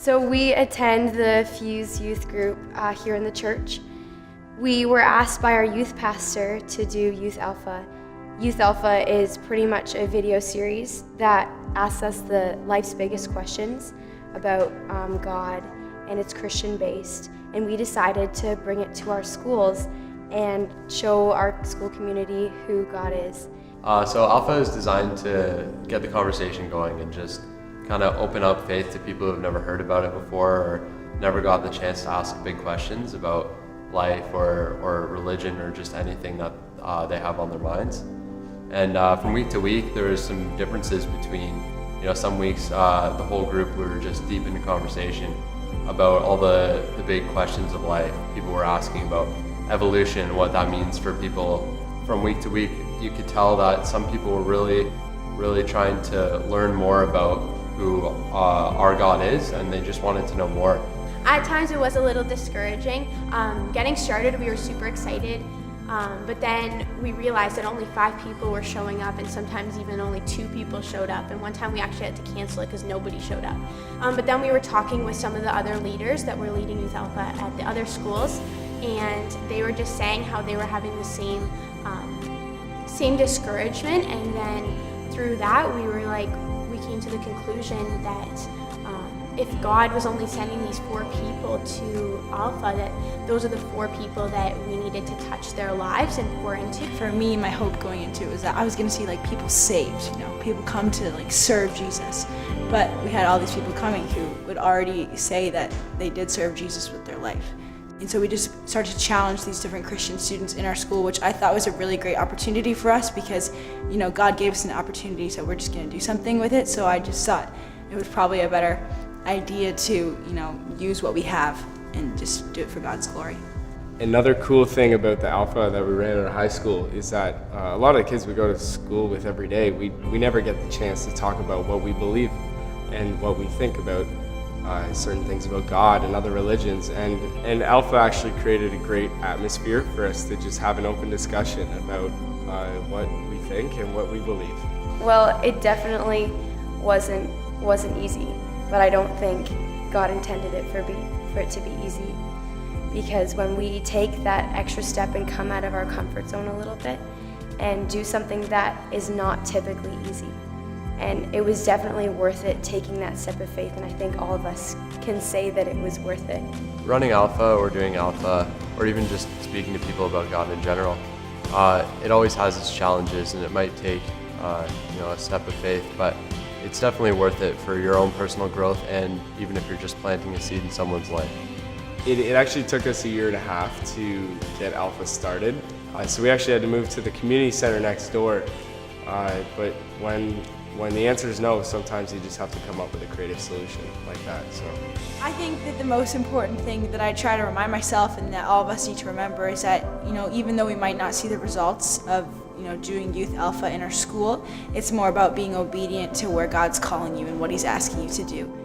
So we attend the Fuse youth group here in the church. We were asked by our youth pastor to do Youth Alpha. Youth Alpha is pretty much a video series that asks us the life's biggest questions about God, and it's Christian-based. And we decided to bring it to our schools and show our school community who God is. So Alpha is designed to get the conversation going and just kind of open up faith to people who have never heard about it before or never got the chance to ask big questions about life or religion or just anything that they have on their minds. And from week to week, there is some differences between, some weeks the whole group we were just deep into conversation about all the big questions of life. People were asking about evolution and what that means for people. From week to week, you could tell that some people were really trying to learn more about who our God is, and they just wanted to know more. At times it was a little discouraging. Getting started, we were super excited, but then we realized that only 5 people were showing up, and sometimes even only 2 people showed up. And one time we actually had to cancel it because nobody showed up. But then we were talking with some of the other leaders that were leading Youth Alpha at the other schools, and they were just saying how they were having the same discouragement. And then through that, we came to the conclusion that if God was only sending these 4 people to Alpha, that those are the 4 people that we needed to touch their lives and pour into. For me, my hope going into it was that I was going to see people saved, people come to serve Jesus. But we had all these people coming who would already say that they did serve Jesus with their life. And so we just started to challenge these different Christian students in our school, which I thought was a really great opportunity for us because, God gave us an opportunity, so we're just going to do something with it. So I just thought it was probably a better idea to, use what we have and just do it for God's glory. Another cool thing about the Alpha that we ran at our high school is that a lot of the kids we go to school with every day, we never get the chance to talk about what we believe and what we think about certain things about God and other religions, and Alpha actually created a great atmosphere for us to just have an open discussion about what we think and what we believe. Well, it definitely wasn't easy, but I don't think God intended it for it to be easy, because when we take that extra step and come out of our comfort zone a little bit and do something that is not typically easy. And it was definitely worth it taking that step of faith, and I think all of us can say that it was worth it. Running Alpha or doing Alpha, or even just speaking to people about God in general, it always has its challenges, and it might take a step of faith, but it's definitely worth it for your own personal growth, and even if you're just planting a seed in someone's life. It actually took us 1.5 years to get Alpha started. So we actually had to move to the community center next door, but when the answer is no, sometimes you just have to come up with a creative solution like that. So I think that the most important thing that I try to remind myself and that all of us need to remember is that, even though we might not see the results of, doing Youth Alpha in our school, it's more about being obedient to where God's calling you and what He's asking you to do.